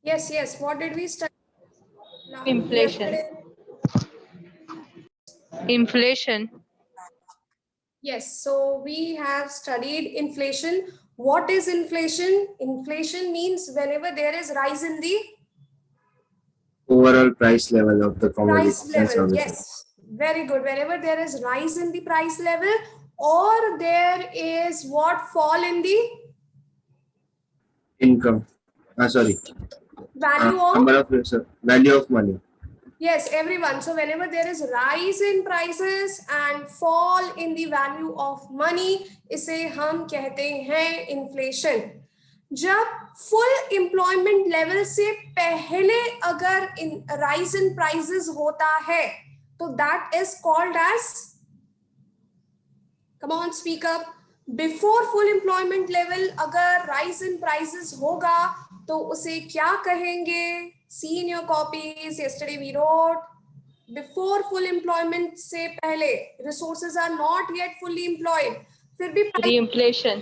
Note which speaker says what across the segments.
Speaker 1: Yes, yes. What did we study
Speaker 2: Inflation.
Speaker 1: yesterday?
Speaker 2: Inflation.
Speaker 1: Yes, so we have studied inflation. What is inflation? Inflation means whenever there is rise in the
Speaker 3: Overall price level of the
Speaker 1: price
Speaker 3: commodities and
Speaker 1: level.
Speaker 3: services.
Speaker 1: Yes, very good. Whenever there is rise in the price level, or there is what fall in the
Speaker 3: Income. Sorry.
Speaker 1: value of,
Speaker 3: Number of value of money.
Speaker 1: yes, everyone. So whenever there is rise in prices and fall in the value of money, इसे हम कहते हैं inflation. जब full employment level से पहले अगर rise in prices होता है, तो that is called as, come on, speak up. Before full employment level अगर rise in prices होगा, तो उसे क्या कहेंगे? See in your copies. Yesterday we wrote, before full employment से पहले resources are not yet fully employed. फिर भी
Speaker 2: Reinflation.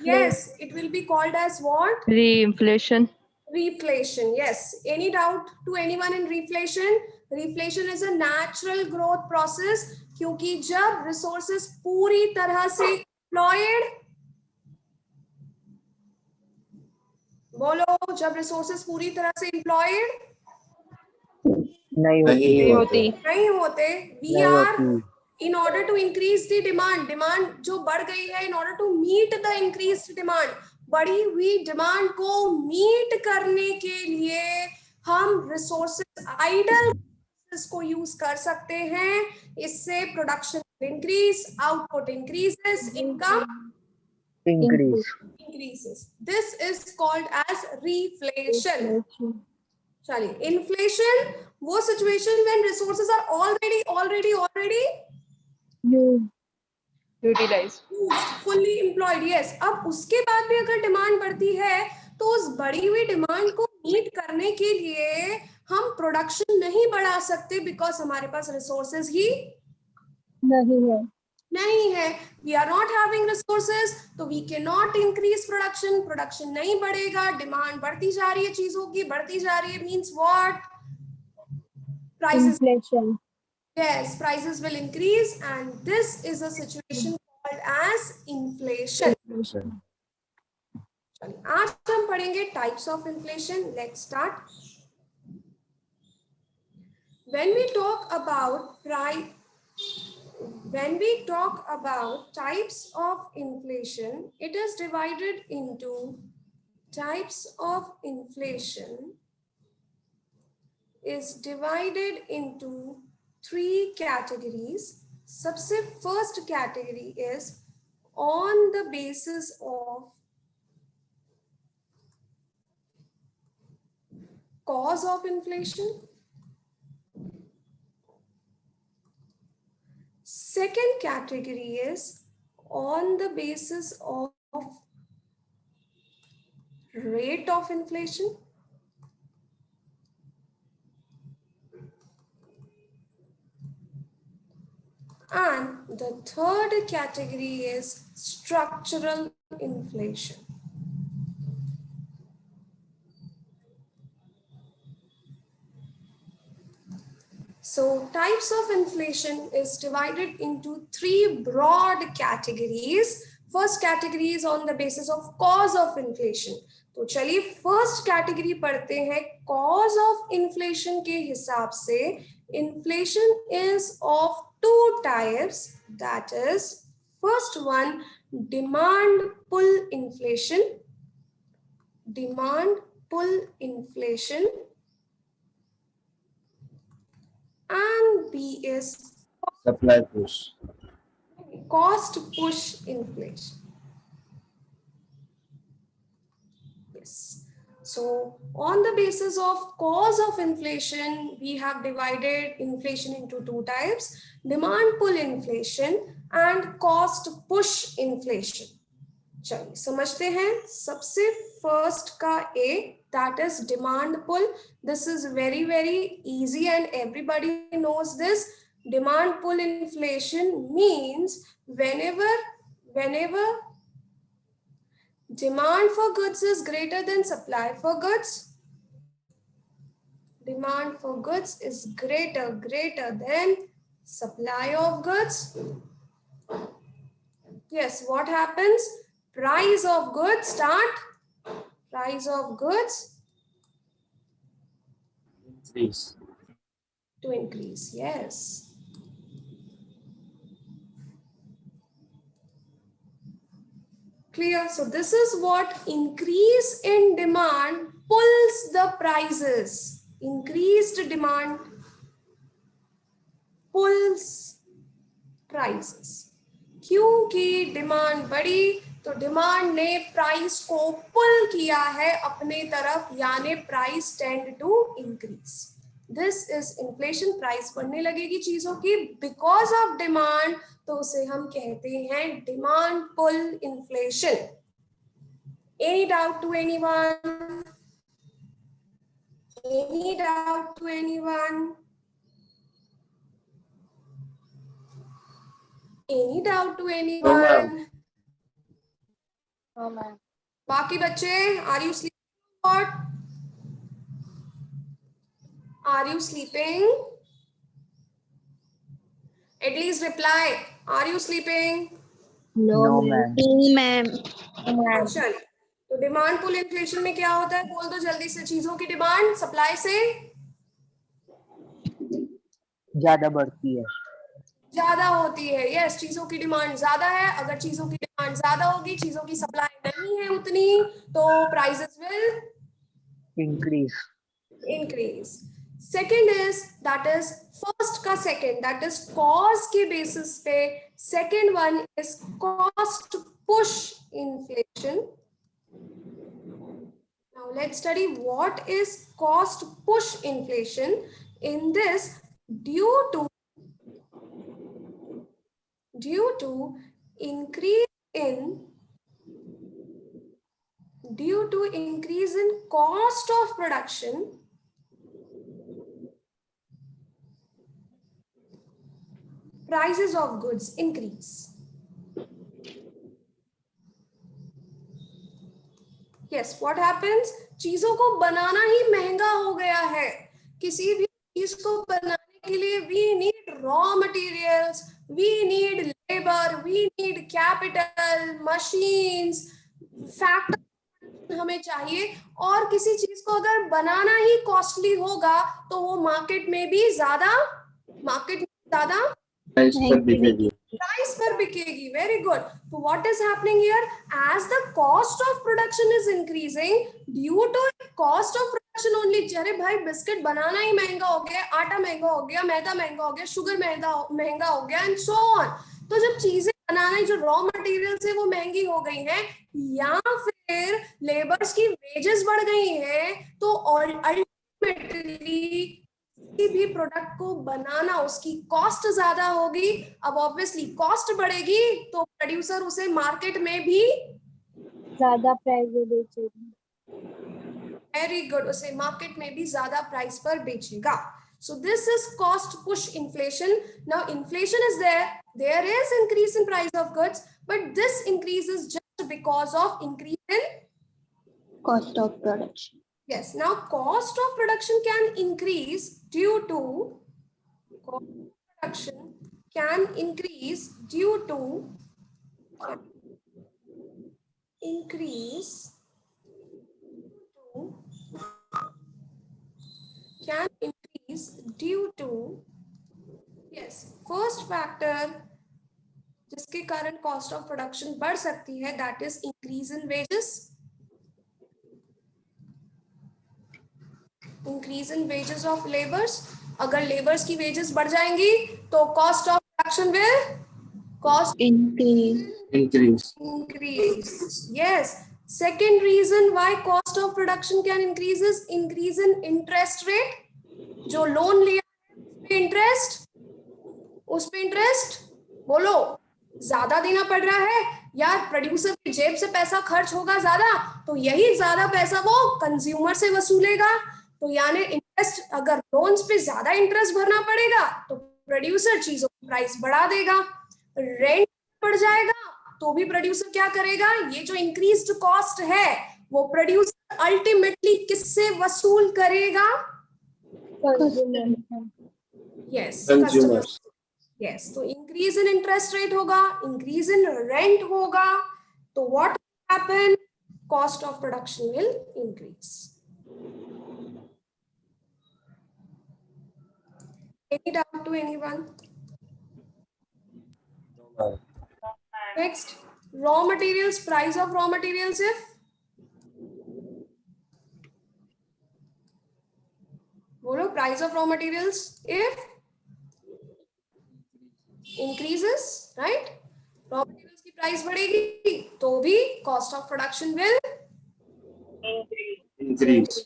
Speaker 1: yes, it will be called as what?
Speaker 2: Reinflation.
Speaker 1: Reflation. Yes. Any doubt to anyone in reflation? Reflation is a natural growth process क्योंकि जब resources पूरी तरह से employed, बोलो, जब resources पूरी तरह से employed
Speaker 3: नहीं होते.
Speaker 1: नहीं होते, we are in order to increase the demand जो बढ़ गई है, in order to meet the increased demand, बढ़ी हुई डिमांड को मीट करने के लिए हम रिसोर्सेज आइडल को यूज कर सकते हैं. इससे production increase, output increases, income increases. This is called as reflation. चलिए, inflation वो situation when resources are already
Speaker 2: Utilized.
Speaker 1: fully employed. Yes. अब उसके बाद भी अगर डिमांड बढ़ती है, तो उस बढ़ी हुई डिमांड को मीट करने के लिए हम प्रोडक्शन नहीं बढ़ा सकते बिकॉज हमारे पास रिसोर्सेज ही नहीं है. We are not having resources, तो we can not increase production. Production नहीं बढ़ेगा, डिमांड बढ़ती जा रही है, चीजों की बढ़ती जा रही है, means what? Prices. Yes, prices will increase, and this is a situation called as inflation. चलिए, आज हम पढ़ेंगे types of inflation. Let's start. When we talk about types of inflation, it is divided into types of inflation is divided into 3 categories. सबसे first category is on the basis of cause of inflation. Second category is on the basis of rate of inflation. And the third category is structural inflation. So types of inflation is divided into 3 broad categories. First category is on the basis of cause of inflation. तो चलिए first category पढ़ते हैं. Cause of inflation के हिसाब से inflation is of 2 types. That is, first one, demand pull inflation. Demand pull inflation. And B is
Speaker 3: Supply push.
Speaker 1: cost push inflation. Yes. So on the basis of cause of inflation, we have divided inflation into 2 types: demand pull inflation and cost push inflation. चलिए समझते हैं. सबसे first का A, that is demand pull. This is very easy and everybody knows this. Demand pull inflation means whenever demand for goods is greater than supply for goods, demand for goods is greater than supply of goods. Yes, what happens? Price of goods
Speaker 3: Increase.
Speaker 1: to increase. Yes. Clear? So this is what increase in demand pulls the prices. Increased demand pulls prices. क्योंकि demand बढ़ी तो demand ने price को पुल किया है अपने तरफ, यानी price tend to increase. This is inflation. Price बढ़ने लगेगी चीजों की बिकॉज ऑफ डिमांड, तो उसे हम कहते हैं demand pull inflation. Any doubt to anyone? Any doubt to anyone? Any doubt to anyone?
Speaker 2: No, ma'am.
Speaker 1: बाकी बच्चे, are you sleeping? What? Are you sleeping? At least reply. Are you sleeping?
Speaker 4: No, ma'am.
Speaker 1: चलिए, तो demand pull inflation में क्या होता है? बोल दो जल्दी से. चीजों की डिमांड सप्लाई से
Speaker 4: ज्यादा बढ़ती है.
Speaker 1: ज्यादा होती है. यस, चीजों की डिमांड ज्यादा है. अगर चीजों की डिमांड ज्यादा होगी, चीजों की सप्लाई नहीं है उतनी, तो prices will increase. Second is that is first का सेकेंड, दैट इज कॉस्ट के बेसिस पे. Second one is cost push inflation. Now let's study what is cost push inflation. In this, due to increase in cost of production, prices of goods increase. Yes, what happens? चीजों को बनाना ही महंगा हो गया है. किसी भी चीज को बनाने के लिए we need raw materials, we need labor, we need capital, machines, factory हमें चाहिए. और किसी चीज को अगर बनाना ही कॉस्टली होगा तो वो मार्केट में ज्यादा प्राइस पर बिकेगी. Very good. तो what is happening here? As the cost of production is increasing, due to cost of production only. अरे भाई, बिस्किट बनाना ही महंगा हो गया, आटा महंगा हो गया, मैदा महंगा हो गया, शुगर महंगा हो गया, एंड सो ऑन. तो जब चीजें बनाना, जो रॉ मटेरियल्स है वो महंगी हो गई है, या फिर लेबर्स की वेजेस बढ़ गई है, तो अल्टीमेटली किसी भी प्रोडक्ट को बनाना उसकी कॉस्ट ज्यादा होगी. अब ऑब्वियसली कॉस्ट बढ़ेगी तो प्रोड्यूसर उसे मार्केट में भी
Speaker 4: ज्यादा प्राइस में बेचेगी.
Speaker 1: Very good. उसे मार्केट में भी ज्यादा प्राइस पर बेचेगा. So this is cost push inflation. Now inflation is there is increase in price of goods, but this increase is just because of increase in
Speaker 4: Cost of production.
Speaker 1: Yes. Now cost of production can increase due to yes, first factor जिसके कारण cost of production बढ़ सकती है, that is increase in wages. Increase in wages of labours. अगर labours की wages बढ़ जाएंगी तो cost of production will increase. Yes. Second reason why cost of production can increase is increase in interest rate. जो loan लिया उस पे interest बोलो ज्यादा देना पड़ रहा है यार. प्रोड्यूसर की जेब से पैसा खर्च होगा ज्यादा, तो यही ज्यादा पैसा वो कंज्यूमर से वसूलेगा. तो यानी इंटरेस्ट, अगर लोन्स पे ज्यादा इंटरेस्ट भरना पड़ेगा तो प्रोड्यूसर चीजों की प्राइस बढ़ा देगा. रेंट बढ़ जाएगा तो भी प्रोड्यूसर क्या करेगा? ये जो इंक्रीज्ड कॉस्ट है वो प्रोड्यूसर अल्टीमेटली किससे वसूल करेगा? Yes,
Speaker 3: Consumers.
Speaker 1: yes, तो इंक्रीज इन इंटरेस्ट रेट होगा, इंक्रीज इन रेंट होगा, तो what happen, cost of production will increase. Any doubt to anyone? Next, raw materials, price of raw materials if bolo, price of raw materials if increases, right? Raw materials की price बढ़ेगी तो भी cost of production will
Speaker 3: Increase.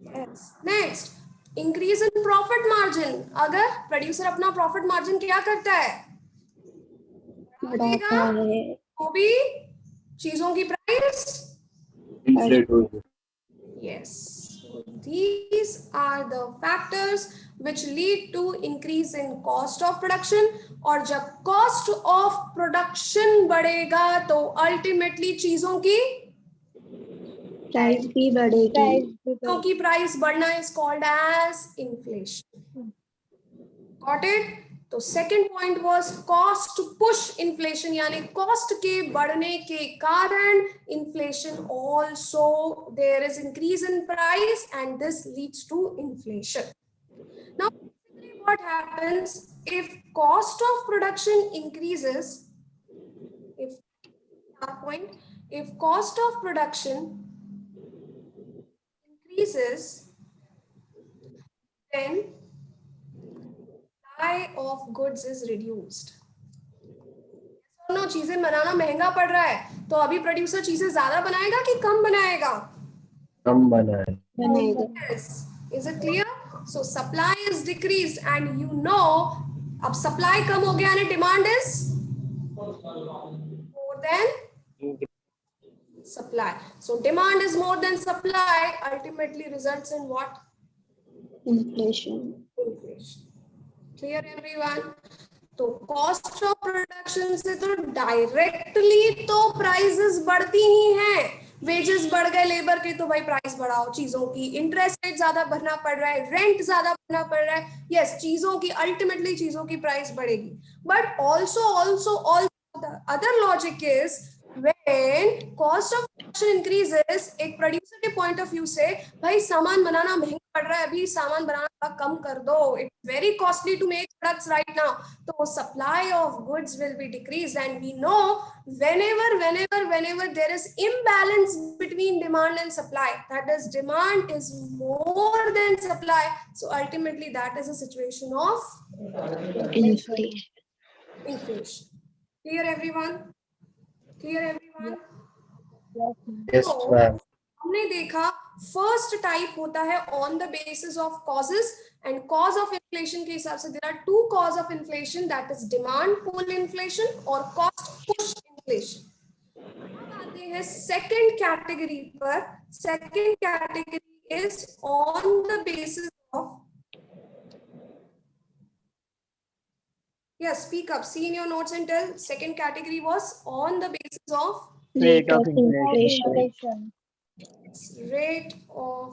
Speaker 1: yes. Next, increase in profit margin. अगर producer अपना profit margin क्या करता है, बढ़ाएगा, तो भी चीजों की price
Speaker 3: Inflate होगी.
Speaker 1: yes. So these are the factors which lead to increase in cost of production. और जब cost of production बढ़ेगा तो ultimately चीजों की
Speaker 4: प्राइस भी बढ़ेगी.
Speaker 1: चीजों की प्राइस बढ़ना is called as inflation. Got it? तो second point was cost push inflation, यानी cost के बढ़ने के कारण inflation also there is increase in price and this leads to inflation. Now what happens if cost of production increases, if cost of production increases, then supply of goods is reduced. चीजें बनाना महंगा पड़ रहा है तो अभी producer चीजें ज्यादा बनाएगा कि कम बनाएगा,
Speaker 3: कम बनाए.
Speaker 1: yes. Is it clear? So supply is decreased and you know अब supply कम हो गया and demand is more than supply. So demand is more than supply ultimately results in what?
Speaker 4: Inflation.
Speaker 1: Inflation. Clear everyone? तो cost of production से तो directly तो prices बढ़ती ही हैं, wages बढ़ गए लेबर के तो भाई प्राइस बढ़ाओ चीजों की, इंटरेस्ट रेट ज्यादा भरना पड़ रहा है, रेंट ज्यादा भरना पड़ रहा है, यस चीजों की अल्टीमेटली चीजों की प्राइस बढ़ेगी. But also the other logic is when cost of production increases, एक प्रोड्यूसर के पॉइंट ऑफ व्यू से भाई सामान बनाना महंगा पड़ रहा है, अभी सामान बनाना कम कर दो, it's very costly to make products right now, तो supply of goods will be decreased. And we know whenever there is imbalance between demand and supply, that is demand is more than supply, so ultimately that is a situation of inflation. Clear everyone?
Speaker 3: Yes,
Speaker 1: So,
Speaker 3: ma'am.
Speaker 1: हमने देखा first type होता है on the basis of causes and cause of inflation के हिसाब से there are two cause of inflation, that is demand pull inflation और cost push inflation. अब आते हैं सेकंड कैटेगरी पर. Second category is on the basis of, yes speak up, see in your notes and tell. Second category was on the basis of
Speaker 4: Rate of inflation.
Speaker 1: rate of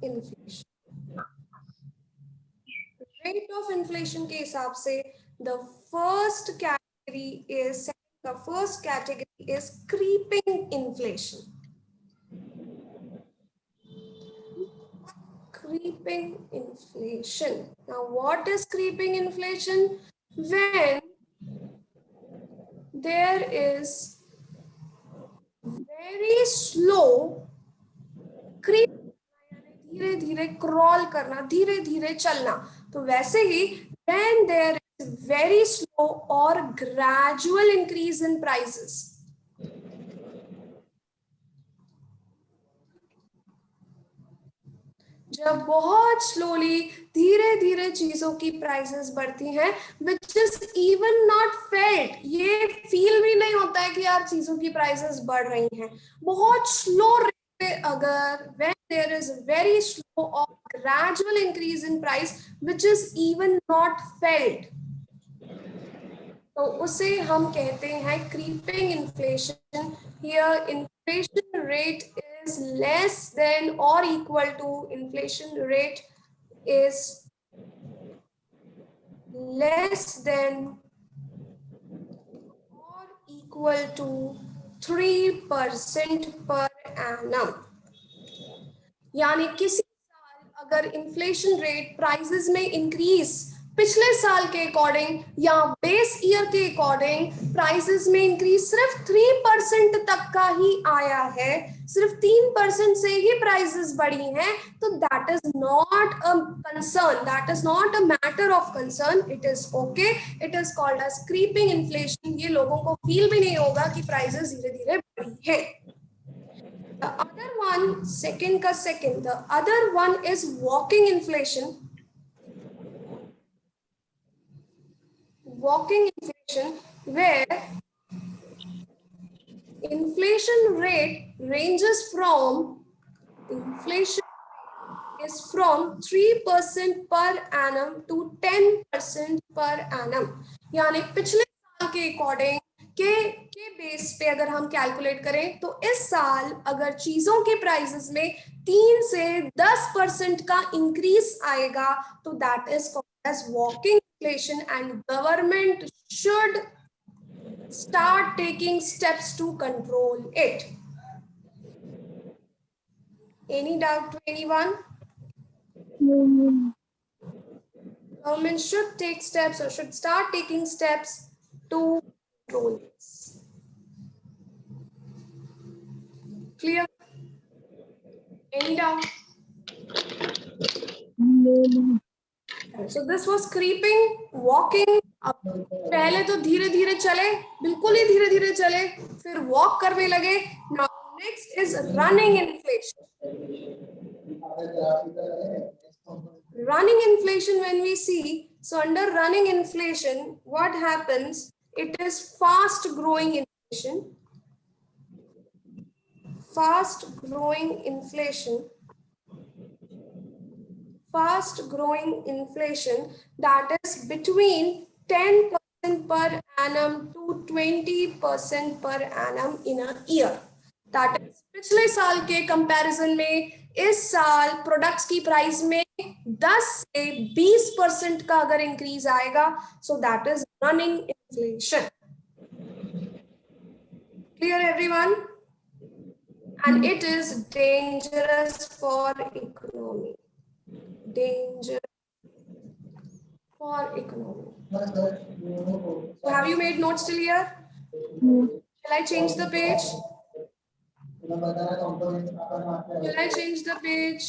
Speaker 1: inflation. Rate of inflation के हिसाब से the first category is creeping inflation. Creeping inflation. Now what is creeping inflation? When there is very slow creep, धीरे धीरे crawl करना, धीरे धीरे चलना, तो वैसे ही when there is very slow or gradual increase in prices, जब बहुत स्लोली धीरे धीरे चीजों की प्राइसेस बढ़ती हैं, which is even not felt, ये फील भी नहीं होता है कि यार चीजों की प्राइसेस बढ़ रही हैं, बहुत स्लो रेट पे अगर when there is very slow or gradual increase in price which is even not felt, तो उसे हम कहते हैं creeping inflation. Here inflation rate is less than or equal to inflation rate is less than or equal to 3% per annum. यानी किसी साल अगर inflation rate prices में इंक्रीज पिछले साल के अकॉर्डिंग या बेस ईयर के अकॉर्डिंग प्राइसेस में इंक्रीज सिर्फ 3% तक का ही आया है, सिर्फ 3% से ही प्राइसेस बढ़ी हैं, तो that is not a concern, that is not a matter of concern, it is okay, it is called as creeping inflation. ये लोगों को फील भी नहीं होगा कि प्राइसेस धीरे धीरे बढ़ी है। The other one, the other one is walking inflation. Walking inflation, where inflation rate ranges from, inflation is from 3% per annum to 10% per annum. यानी पिछले साल के अकॉर्डिंग के बेस पे अगर हम कैलकुलेट करें तो इस साल अगर चीजों के प्राइसेस में 3 से 10% का इंक्रीज आएगा तो that is called as walking inflation and government should start taking steps to control it. Any doubt to anyone? Government should take steps or should start taking steps to control this. Clear? Any doubt? So this was creeping, walking. अब पहले तो धीरे धीरे चले, बिल्कुल ही धीरे धीरे चले, फिर वॉक करने लगे. Now next is running inflation. Running inflation, when we see, so under running inflation, what happens? It is fast growing inflation. Fast growing inflation. Fast growing inflation, that is between 10% per annum to 20% per annum in a year. That is पिछले साल के comparison में इस साल products की price में 10 से 20% का अगर इंक्रीज आएगा, so that is running inflation. Clear everyone? And it is dangerous for economy. Danger for economy. So have you made notes till here? Shall I change the page? Shall I change the page?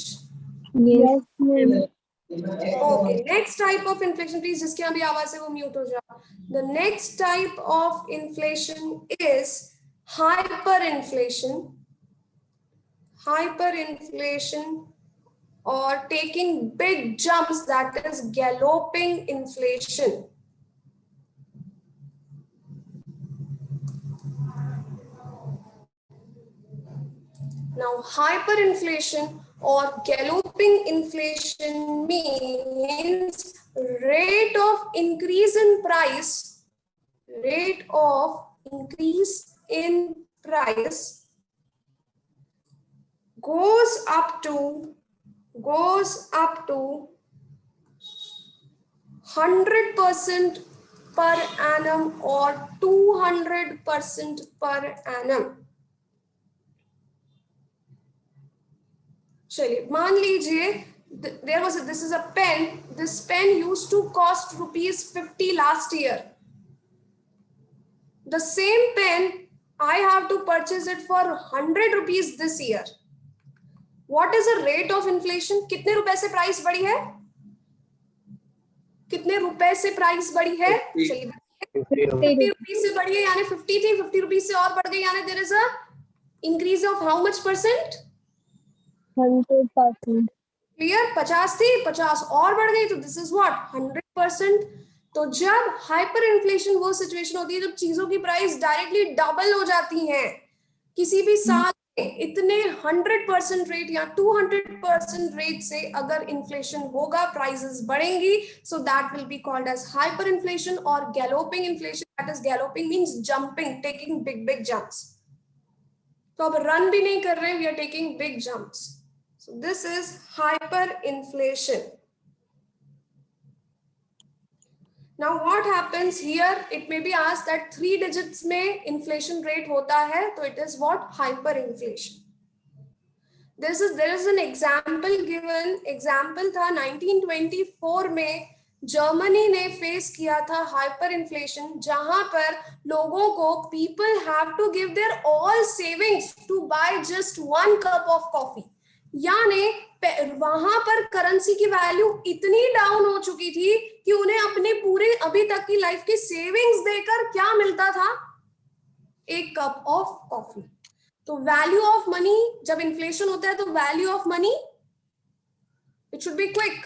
Speaker 4: Yes, ma'am.
Speaker 1: Okay. Next type of inflation, please. जिसकी अभी आवाज है वो mute हो जाए. The next type of inflation is hyperinflation. Hyperinflation, or taking big jumps, that is galloping inflation. Now, hyperinflation or galloping inflation means rate of increase in price, rate of increase in price goes up to 100% per annum or 200% per annum. चलिए मान लीजिए this is a pen. This pen used to cost ₹50 last year. The same pen I have to purchase it for ₹100 this year. What is the rate of inflation? कितने रुपए से price बढ़ी है? कितने रुपए से प्राइस बढ़ी है? चलिए 50 रुपीज से बढ़ी है, यानी 50 थी, 50 रुपीज से और बढ़ गई, यानी there is a increase of how much percent?
Speaker 4: 100%.
Speaker 1: Clear? 50 थी, 50 और बढ़ गई, तो दिस इज व्हाट 100%. तो जब हाइपर इन्फ्लेशन वो सिचुएशन होती है जब चीजों की प्राइस डायरेक्टली डबल हो जाती हैं किसी भी साल में, इतने 100% रेट या 200% रेट से अगर इन्फ्लेशन होगा, प्राइसेस बढ़ेंगी, so that will be called as hyper inflation और galloping inflation. That is galloping means jumping, taking big big jumps. तो अब रन भी नहीं कर रहे, we are taking big jumps. So this is hyperinflation. Now what happens here, it may be asked that 3 digits में inflation rate होता है, तो it is what? Hyperinflation. There is an example given. Example था 1924 में Germany ने face किया था hyper inflation, जहां पर लोगों को people have to give their all savings to buy just 1 cup of coffee. यानी वहां पर करेंसी की वैल्यू इतनी डाउन हो चुकी थी कि उन्हें अपने पूरे अभी तक की लाइफ की सेविंग्स देकर क्या मिलता था? 1 कप ऑफ कॉफी. तो वैल्यू ऑफ मनी, जब इन्फ्लेशन होता है तो value of money it should be quick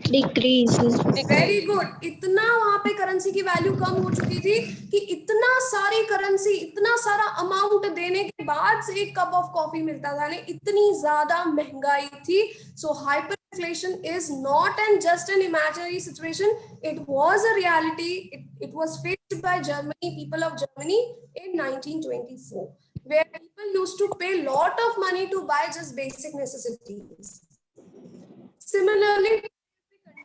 Speaker 4: Decreases.
Speaker 1: Very good. इतना वहां पे करेंसी की वैल्यू कम हो चुकी थी कि इतना सारी करेंसी, इतना सारा अमाउंट देने के बाद से 1 कप ऑफ कॉफी मिलता था. इतनी ज्यादा महंगाई थी. सो hyper inflation is not and just an imaginary situation, it was a reality. It was faced by Germany, people of Germany in 1924, where people used to pay lot of money to buy just basic necessities. Similarly,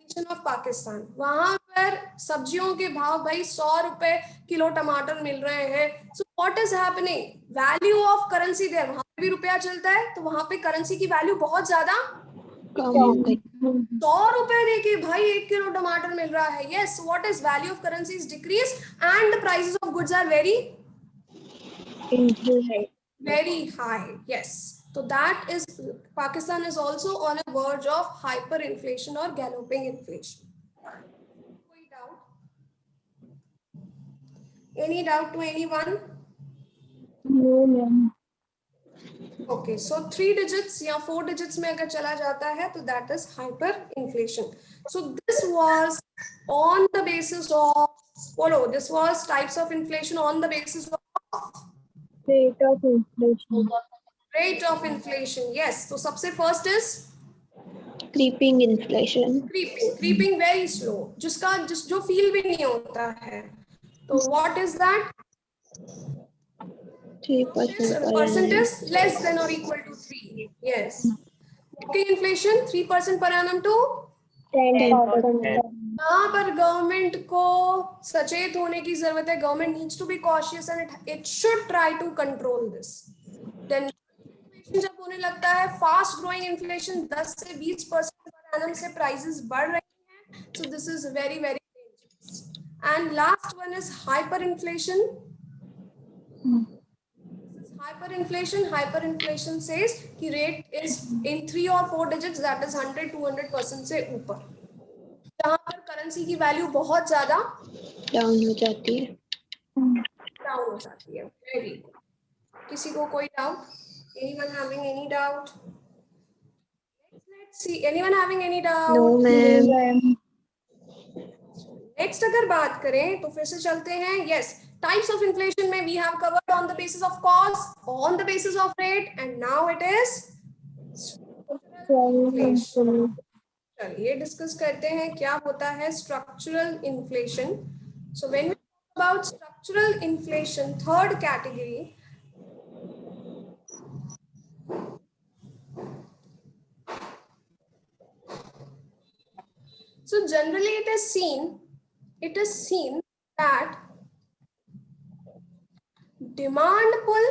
Speaker 1: condition of Pakistan, वहां पर सब्जियों के भाव भाई 100 रुपए kilo टमाटर मिल रहे हैं. So what is happening? Value of currency there, वहां पे भी रुपया चलता है तो वहां पे करेंसी की वैल्यू बहुत ज्यादा
Speaker 4: कम हो गई.
Speaker 1: 100 रुपए देके भाई 1 किलो टमाटर मिल रहा है. Yes, what is value of currency is decrease and the prices of goods are very high. Yes, so that is, Pakistan is also on a verge of hyperinflation or galloping inflation. Any doubt? Any doubt to anyone?
Speaker 4: No, ma'am.
Speaker 1: Okay, so 3 digits या 4 digits में अगर चला जाता है तो that is hyperinflation. So this was on the basis of, follow, this was types of inflation on the basis of
Speaker 4: Rate of inflation.
Speaker 1: rate of inflation. Yes, so सबसे first is
Speaker 4: Creeping inflation.
Speaker 1: creeping very slow, जो feel भी नहीं होता है. तो what is that?
Speaker 4: 3%
Speaker 1: Percent is less than or equal to 3. Yes. Walking inflation 3% per annum to
Speaker 4: 10%.
Speaker 1: यहाँ पर government को सचेत होने की जरूरत है. Government needs to be cautious and it should try to control this. Then जब होने लगता है फास्ट ग्रोइंग इन्फ्लेशन, 10 से 20% पर एनम से प्राइसेस बढ़ रही हैं. So this is very very dangerous. And last one is hyper inflation. Hyperinflation says कि rate is in 3 or 4 digits, that is 100-200% से ऊपर, जहाँ पर करेंसी की वैल्यू बहुत ज्यादा
Speaker 4: डाउन हो जाती है.
Speaker 1: Very good. किसी को कोई doubt? Anyone having any doubt? Let's see. Anyone having any doubt?
Speaker 4: No, ma'am.
Speaker 1: Next अगर बात करें तो फिर से चलते हैं. यस, टाइप्स ऑफ इन्फ्लेशन में we have covered on the basis of cost, on the basis of rate, and now it is चलिए डिस्कस करते हैं क्या होता है structural inflation. So when we talk about structural inflation, third category, so generally it is seen that demand pull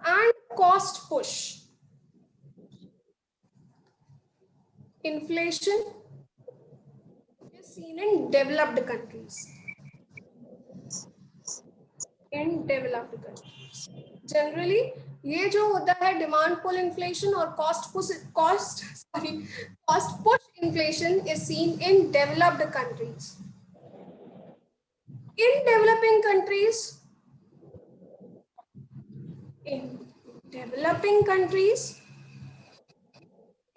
Speaker 1: and cost push inflation is seen in developed countries. Generally ये जो होता है डिमांड पुल इन्फ्लेशन और cost push inflation is seen in developed countries. In developing countries,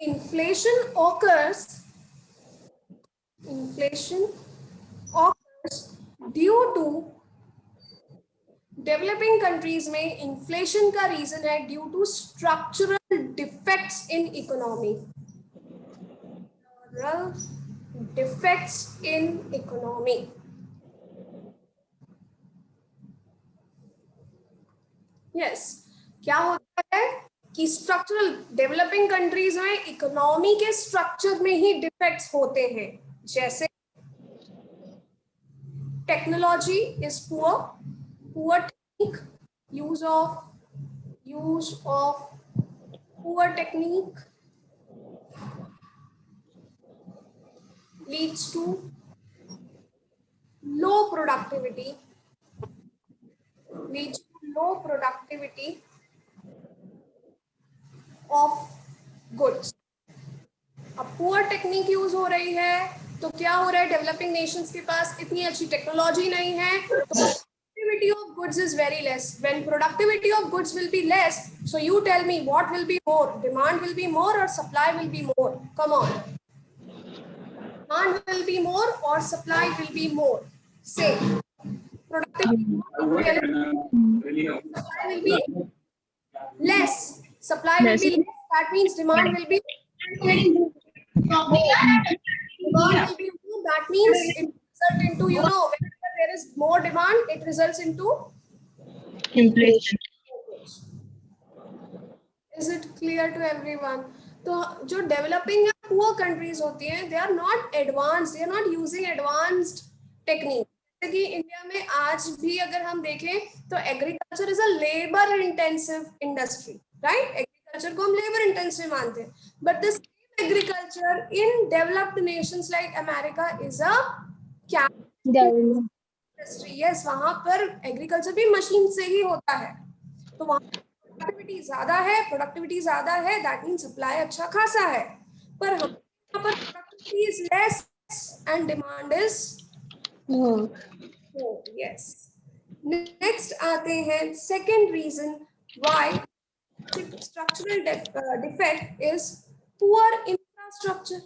Speaker 1: inflation occurs due to, developing countries में inflation का reason है due to structural defects in economy. Yes, क्या होता है कि स्ट्रक्चरल डेवलपिंग कंट्रीज में economy के स्ट्रक्चर में ही डिफेक्ट्स होते हैं, जैसे technology is poor technique, use of poor technique leads to low productivity of goods. अब पुअर टेक्निक यूज हो रही है तो क्या हो रहा है, डेवलपिंग नेशंस के पास इतनी अच्छी टेक्नोलॉजी नहीं है, तो productivity of goods is very less. When productivity of goods will be less, so you tell me what will be more, demand will be more or supply will be more? Come on, demand will be more or supply will be more? Say productivity supply will be less. Supply will be less. That means demand will be more. Demand will be more. That means it results into, you know, whenever there is more demand, it results into
Speaker 2: Inflation.
Speaker 1: Is it clear to everyone? तो जो developing या poor countries होती हैं, they are not advance, they are not using advanced technique. जैसे कि India में आज भी अगर हम देखें तो agriculture is a labour intensive industry, right? Agriculture को हम लेबर इंटेंसिव मानते हैं, but this agriculture in developed Nations like America is a capital industry. Yes, वहां पर एग्रीकल्चर भी मशीन से ही होता है, तो वहां प्रोडक्टिविटी ज्यादा है, दैट मीन सप्लाई अच्छा खासा है. पर यहाँ पर productivity is less and demand is more. Yes, next आते हैं second reason why structural defect is poor infrastructure.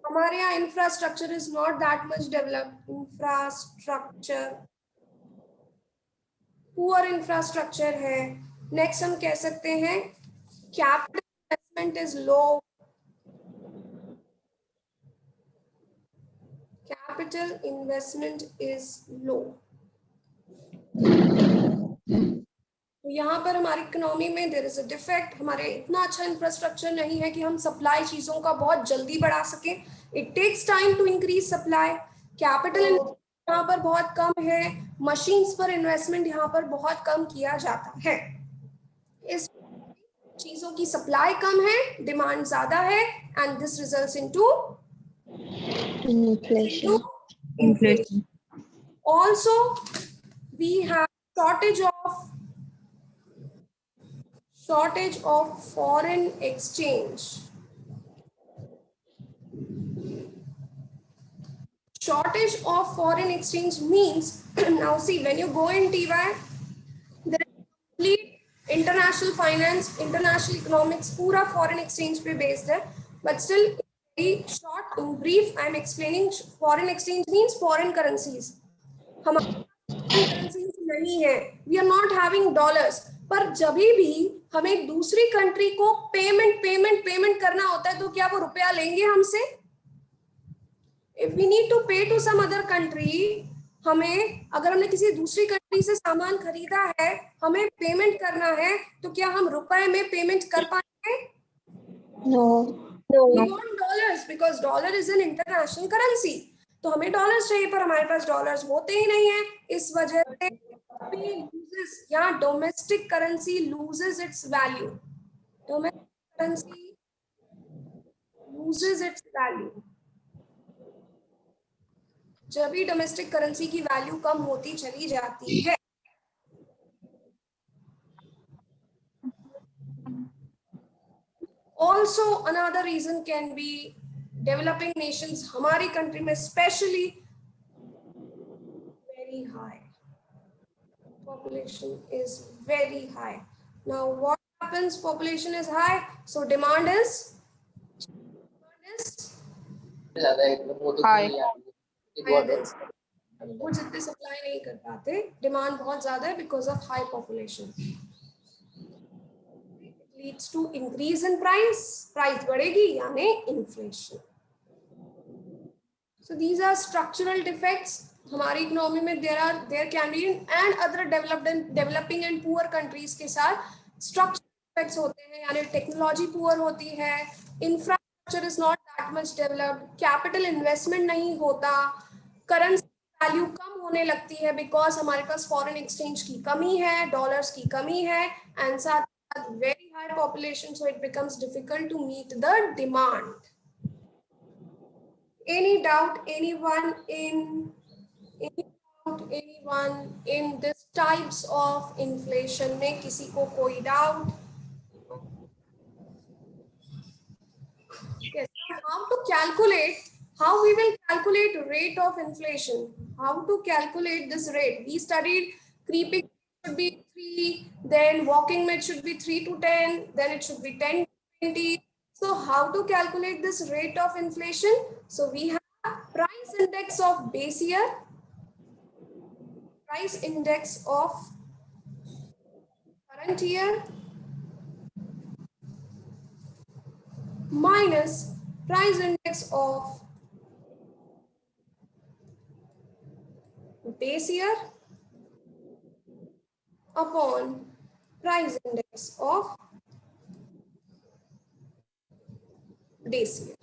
Speaker 1: हमारे यहाँ infrastructure is not that much developed. Infrastructure, poor infrastructure है. नेक्स्ट हम कह सकते हैं capital investment is low. Capital investment is low. तो यहाँ पर हमारी इकोनॉमी में देयर इज अ डिफेक्ट. हमारे इतना अच्छा इंफ्रास्ट्रक्चर नहीं है कि हम सप्लाई चीजों का बहुत जल्दी बढ़ा सके. It takes time to increase supply. Capital यहाँ पर बहुत कम है. मशीन्स पर इन्वेस्टमेंट यहाँ पर बहुत कम किया जाता है. इस चीजों की सप्लाई कम है, डिमांड ज्यादा है, and this results into inflation. Also, we have shortage of foreign exchange. Shortage of foreign exchange means now see, when you go in TY, there is complete international finance, international economics, पूरा foreign exchange पे based है, but still very short, in brief, I am explaining. Foreign exchange means foreign currencies. हमारे currencies नहीं है, we are not having dollars. पर जब भी हमें दूसरी कंट्री को पेमेंट करना होता है, तो क्या वो रुपया लेंगे हमसे? If we need to pay to some other country, हमें अगर हमने किसी दूसरी कंट्री से सामान खरीदा है, हमें पेमेंट करना है, तो क्या हम रुपए में पेमेंट कर पाएंगे?
Speaker 4: No.
Speaker 1: We want dollars because dollar is an international currency. तो हमें डॉलर्स चाहिए, पर हमारे पास डॉलर्स होते ही नहीं है. इस वजह से यहाँ domestic currency loses its value. Domestic currency loses its value. जब भी डोमेस्टिक करेंसी की वैल्यू कम होती चली जाती है. Also, another reason can be developing nations, हमारी कंट्री में especially very high. Population is very high. Now, what happens? Population is high, so demand is
Speaker 2: High.
Speaker 1: वो जितने सप्लाई नहीं कर पाते, डिमांड बहुत ज्यादा है because of high population. It leads to increase in price. Price बढ़ेगी यानी inflation. So these are structural defects. हमारी इकोनॉमी में there can be and other developing and poor countries के साथ structural aspects होते हैं, यानी टेक्नोलॉजी पुअर होती है, infrastructure is not that much developed, capital investment नहीं होता, करेंसी वैल्यू कम होने लगती है बिकॉज हमारे पास फॉरेन एक्सचेंज की कमी है, डॉलर्स की कमी है, एंड साथ very high population, so it becomes difficult to meet the demand. Any doubt, anyone any doubt, anyone in this types of inflation में किसी को कोई doubt? Yes. How to calculate? How we will calculate rate of inflation? How to calculate this rate? We studied creeping should be 3, then walking mid should be 3 to 10, then it should be 10 to 20. So how to calculate this rate of inflation? So we have price index of base year, price index of current year minus price index of base year upon price index of base year.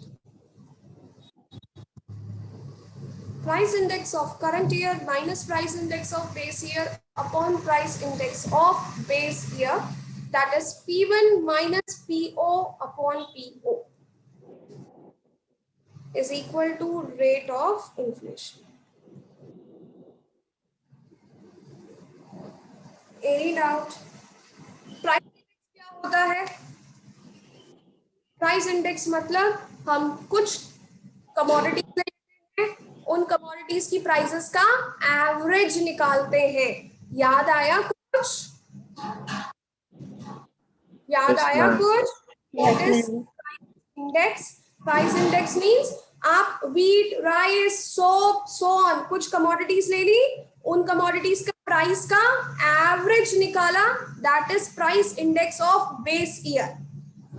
Speaker 1: Price index of current year minus price index of base year upon price index of base year, that is P1 minus PO upon PO, is equal to rate of inflation. Any doubt? Price index क्या होता है? Price index मतलब हम कुछ commodities लेते हैं, उन commodities की प्राइसेस का एवरेज निकालते हैं. याद आया कुछ? याद
Speaker 3: Yes,
Speaker 1: आया
Speaker 3: ma'am.
Speaker 1: कुछ? What
Speaker 4: Yes,
Speaker 1: is
Speaker 4: ma'am.
Speaker 1: index? Price index means आप wheat, rice, soap, so on कुछ कमोडिटीज ले ली, उन कमोडिटीज का प्राइस का एवरेज निकाला, that is price index of base year.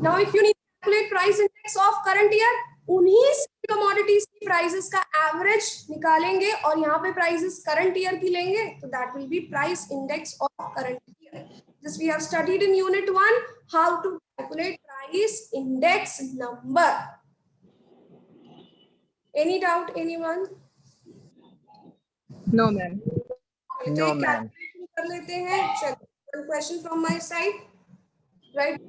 Speaker 1: Now if you need to calculate price index of current year, उन्हीं commodities की prices का एवरेज निकालेंगे और यहाँ पे प्राइसेस करंट ईयर की लेंगे, तो that will B price index of current year. This we have studied in unit 1, how to calculate price index number. Any doubt, anyone?
Speaker 2: No, ma'am.
Speaker 1: तो एक कैलकुलेशन कर लेते हैं. चलो, one question from my side, right?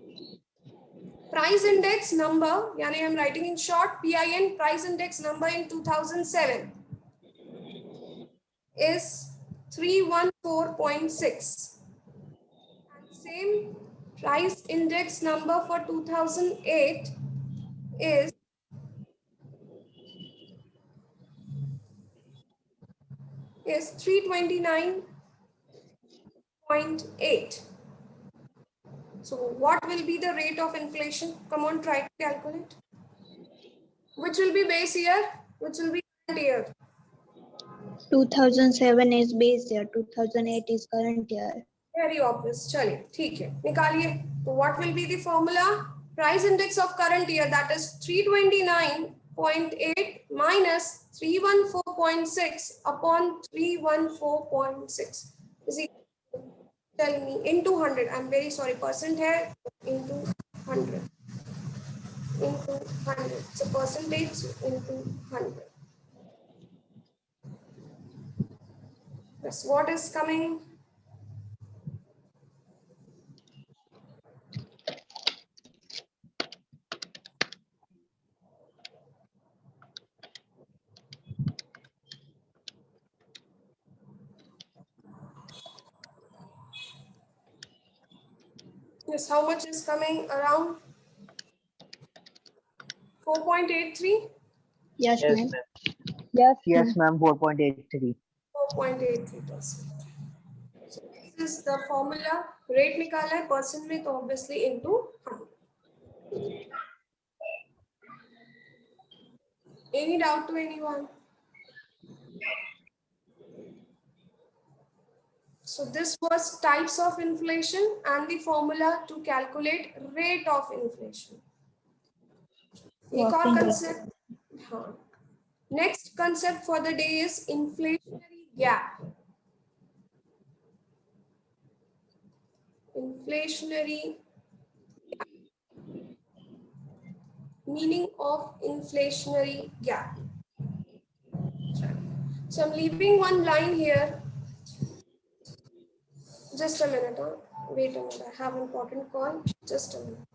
Speaker 1: Price index number, यानी I'm writing in short PIN, price index number in 2007 is 314.6. And same price index number for 2008 is 329.8. So what will be the rate of inflation? Come on, try to calculate. Which will be base year? Which will be current year?
Speaker 4: 2007 is base year, 2008 is current year.
Speaker 1: Very obvious. चलिए ठीक है, निकालिए. तो what will be the formula? Price index of current year, that is 329.8 minus 314.6 upon 314.6 is equal to, tell me, into 100. I'm very sorry, percent है, into 100. Into 100. It's a percentage, so into 100. That's what is coming. Yes, how much is coming? Around 4.83?
Speaker 4: Yes,
Speaker 5: Yes,
Speaker 4: ma'am.
Speaker 5: ma'am.
Speaker 2: Yes,
Speaker 5: Yes, ma'am. 4.83.
Speaker 1: 4.83%. So this is the formula. Rate निकाला है percent में, तो obviously into 100. Any doubt to anyone? So this was types of inflation and the formula to calculate rate of inflation. एक और concept. हाँ. Next concept for the day is inflationary gap. Inflationary meaning of inflationary gap. So I'm leaving one line here. Just a minute. Wait a minute. I have an important call. Just a minute.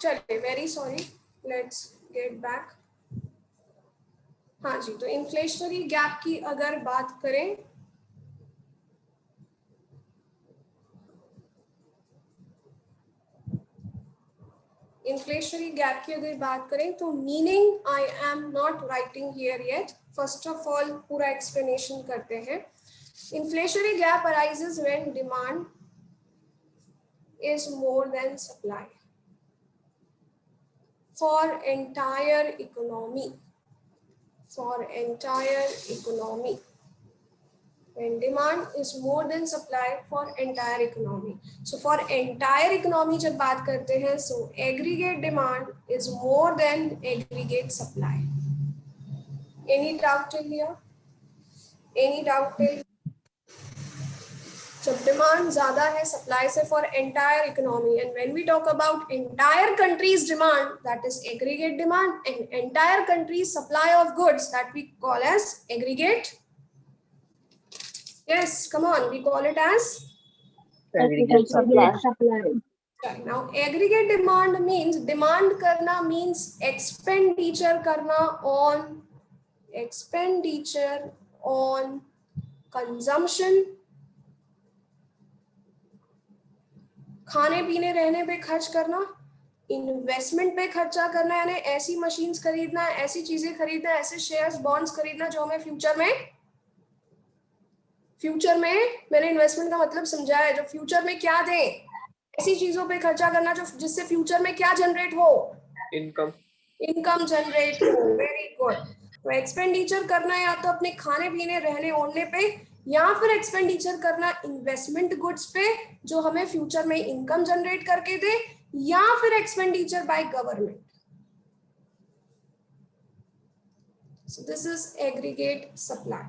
Speaker 1: चलिए, very sorry, let's get back. हाँ जी, तो inflationary gap की अगर बात करें, inflationary gap की अगर बात करें तो meaning I am not writing here yet. First of all पूरा एक्सप्लेनेशन करते हैं. Inflationary gap arises when demand is more than supply for entire economy. When demand is more than supply for entire economy. So for entire economy जब बात करते हैं, so aggregate demand is more than aggregate supply. Any doubt till here? Any doubt till? जब demand ज्यादा है supply से for entire economy, and when we talk about entire countries demand, that is aggregate demand, and entire countries supply of goods, that we call as aggregate. Yes, come on, we call it as
Speaker 2: Aggregate supply.
Speaker 1: now. Aggregate demand means demand करना means expenditure करना on consumption, खाने पीने रहने पे खर्च करना, investment पे खर्चा करना, यानी ऐसी मशीन्स खरीदना, ऐसी चीजें खरीदना, ऐसे शेयर्स बॉन्ड्स खरीदना जो हमें फ्यूचर में मैंने इन्वेस्टमेंट का मतलब समझाया है, जो फ्यूचर में क्या दे, ऐसी चीजों पे खर्चा करना जो जिससे फ्यूचर में क्या जनरेट हो, इनकम जनरेट हो. Very good. तो एक्सपेंडिचर करना या तो अपने खाने पीने रहने ओढ़ने पे, या फिर एक्सपेंडिचर करना इन्वेस्टमेंट गुड्स पे जो हमें फ्यूचर में इनकम जनरेट करके दे, या फिर expenditure by government. So this is aggregate supply,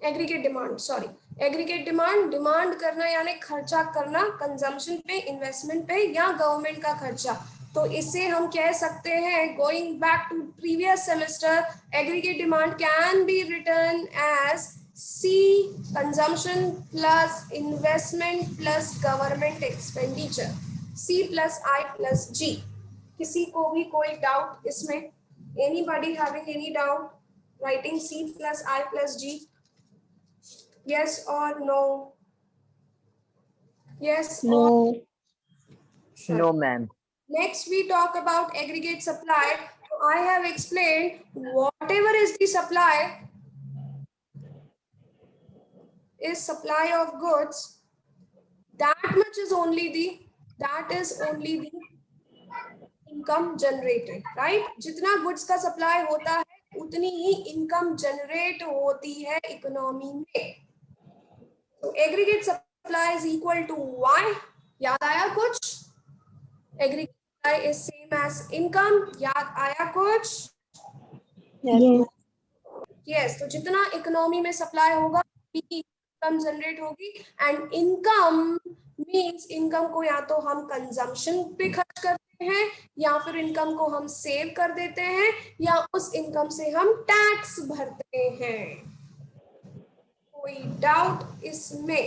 Speaker 1: aggregate demand, sorry, aggregate demand. Demand करना यानी खर्चा करना कंजम्पशन पे, इन्वेस्टमेंट पे या गवर्नमेंट का खर्चा. तो इससे हम कह सकते हैं, going back to previous semester, aggregate demand can be written as C consumption plus investment plus government expenditure, C plus I plus G. किसी को भी कोई डाउट इसमें? Anybody having any doubt writing C plus I plus G? Yes or no? Yes
Speaker 4: No.
Speaker 1: or
Speaker 2: No, ma'am.
Speaker 1: Next we talk about aggregate supply. So I have explained what whatever is the supply of goods, that is only the income generated, right? जितना goods का supply होता है उतनी ही income generate होती है economy में. तो aggregate supply is equal to y. याद आया कुछ? Aggregate supply is same as income. याद आया कुछ?
Speaker 2: Yes.
Speaker 1: यस. तो जितना इकोनॉमी में सप्लाई होगा इनकम जनरेट होगी. एंड इनकम मींस इनकम को या तो हम कंजम्पशन पे खर्च करते हैं या फिर इनकम को हम सेव कर देते हैं या उस इनकम से हम टैक्स भरते हैं. कोई डाउट इसमें?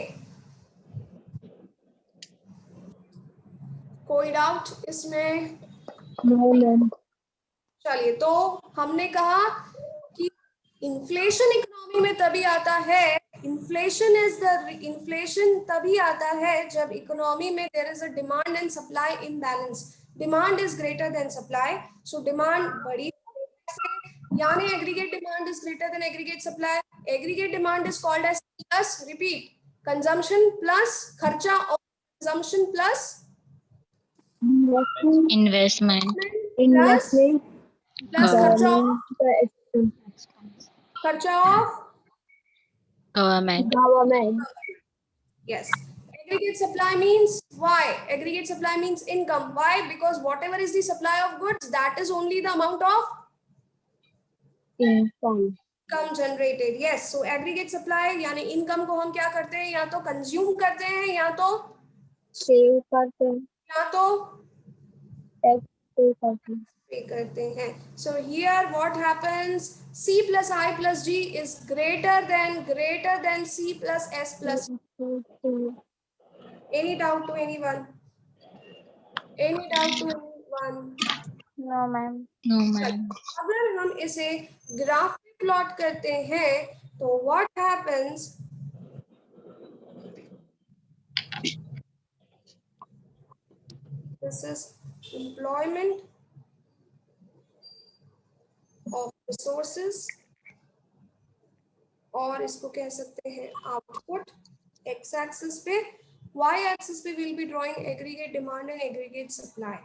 Speaker 1: कोई डाउट इसमें?
Speaker 2: No, ma'am.
Speaker 1: चलिए, तो हमने कहा कि इन्फ्लेशन इकोनॉमी में तभी आता है, इन्फ्लेशन तभी आता है जब इकोनॉमी में there is a demand and supply imbalance. Demand is greater than supply, so demand बढ़ी यानी aggregate demand is greater than aggregate supply. Aggregate demand is called as plus, repeat, consumption plus खर्चा और consumption plus
Speaker 4: Investment.
Speaker 2: Investment.
Speaker 1: Plus खर्चा of
Speaker 4: Government.
Speaker 2: Government.
Speaker 1: yes. Aggregate supply means why? Aggregate supply means income. Why? Because whatever is the supply of goods, that is only the amount of
Speaker 2: Income.
Speaker 1: income generated. Yes. So aggregate supply यानी income को हम क्या करते हैं? या तो consume करते हैं या तो
Speaker 2: Save करते हैं.
Speaker 1: या तो
Speaker 2: Tax pay करते हैं.
Speaker 1: pay करते हैं. So here what happens? C plus I plus G is greater than C plus S plus. Any doubt to anyone? Any doubt to anyone?
Speaker 2: No, ma'am.
Speaker 4: No, ma'am.
Speaker 1: अगर हम इसे graph में plot करते हैं तो what happens? This is employment of resources और इसको कह सकते हैं आउटपुट. एक्स एक्सिस पे, वाई एक्सिस पे will be drawing aggregate demand and aggregate supply.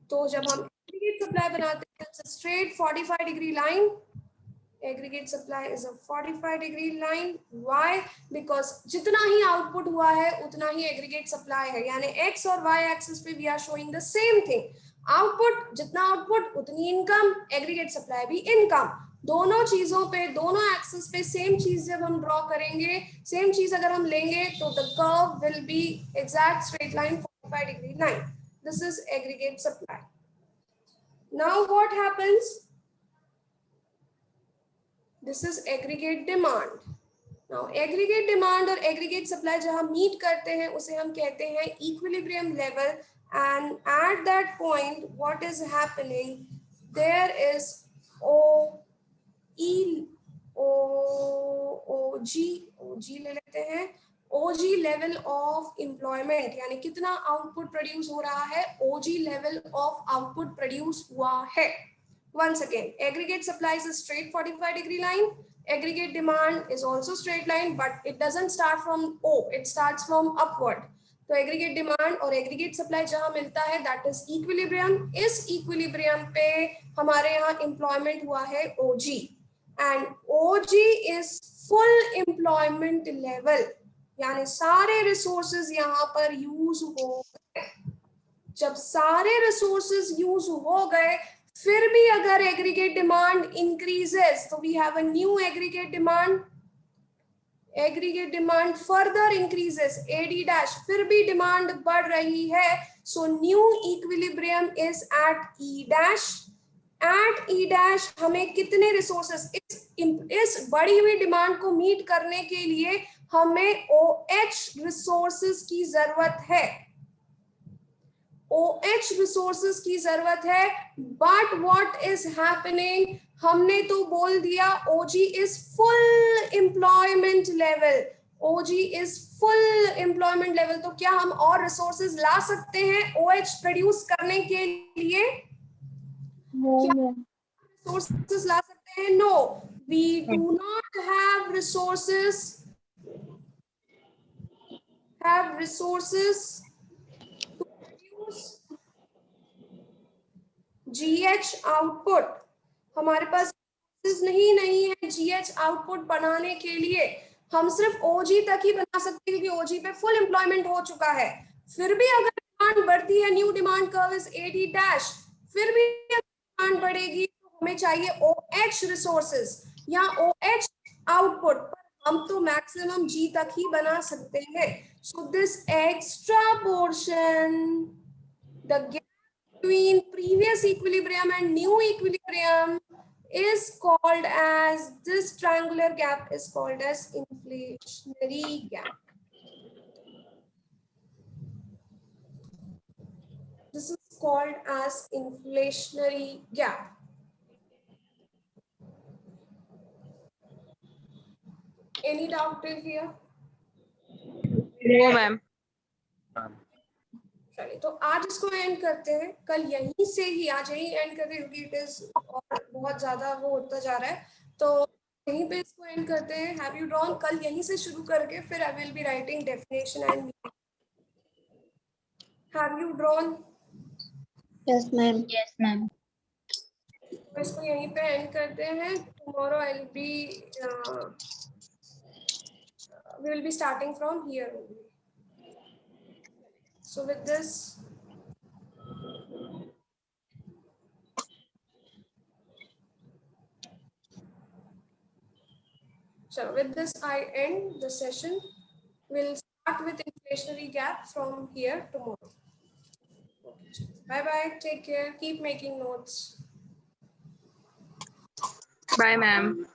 Speaker 1: तो जब हम aggregate supply बनाते हैं, it's a straight 45 degree line. Aggregate supply is a 45 degree line. Why? Because जितना ही output हुआ है उतना ही aggregate supply है. यानी x और y axis पे we are showing the same thing. Output, जितना output उतनी income, aggregate supply भी income. दोनों चीजों पे, दोनों axis पे same चीज जब हम draw करेंगे, same चीज अगर हम लेंगे तो the curve will be exact straight line 45 degree line. This is aggregate supply. Now what happens? This is aggregate demand. Now aggregate demand और aggregate supply जहाँ meet करते हैं उसे हम कहते हैं equilibrium level. And at that point, what is happening? There is OG ले लेते हैं. OG level of employment यानी कितना output produce हो रहा है, OG level of output produce हुआ है. Once again, aggregate supply is a straight 45 degree line. Aggregate demand is also straight line, but it doesn't start from O, it starts from upward. तो aggregate demand और aggregate supply जहाँ मिलता है that is equilibrium. इस equilibrium पे हमारे यहाँ employment हुआ है OG. And OG is full employment level. यानी सारे रिसोर्सेज यहाँ पर यूज हो गए. जब सारे रिसोर्सेज यूज हो गए फिर भी अगर एग्रीगेट डिमांड इंक्रीजेस तो we have a new aggregate demand. Aggregate demand further increases, AD dash, फिर भी डिमांड बढ़ रही है. So new equilibrium is at E dash. At E dash हमें कितने रिसोर्सेस, इस बढ़ी हुई डिमांड को मीट करने के लिए हमें OH रिसोर्सेज की जरूरत है. OH रिसोर्सेज की जरूरत है. But what is happening? हमने तो बोल दिया OG is full employment level. OG is full employment level. तो क्या हम और रिसोर्सेज ला सकते हैं OH प्रोड्यूस करने के लिए? रिसोर्सेज ला सकते हैं no, we do not have resources to produce GH output. हमारे पास नहीं है GH आउटपुट बनाने के लिए. हम सिर्फ OG तक ही बना सकते हैं क्योंकि OG पे फुल एम्प्लॉयमेंट हो चुका है. फिर भी अगर डिमांड बढ़ती है, new demand curve is 80 dash, फिर भी डिमांड बढ़ेगी तो हमें चाहिए OH रिसोर्सेज या OH आउटपुट. हम तो मैक्सिमम G तक ही बना सकते हैं. So this extra portion, the gap between previous equilibrium and new equilibrium is called as, this triangular gap is called as inflationary gap. This is called as inflationary gap. Any doubt till here?
Speaker 5: No, ma'am.
Speaker 1: चलिए तो आज इसको and करते हैं. कल यहीं से ही आज यहीं एंड करते हैं क्योंकि इट इज और बहुत ज्यादा वो होता जा रहा है. तो यहीं पे इसको एंड करते हैं. Have you drawn? कल यहीं से शुरू करके फिर I will be writing definition and meaning. Have you drawn?
Speaker 2: Yes, ma'am.
Speaker 4: Yes, ma'am.
Speaker 1: तो इसको यहीं पे एंड करते हैं. Tomorrow I will be we will be starting from here only. So with this, so with this I end the session. We'll start with inflationary gap from here tomorrow. Bye bye. Take care. Keep making notes.
Speaker 5: Bye, ma'am.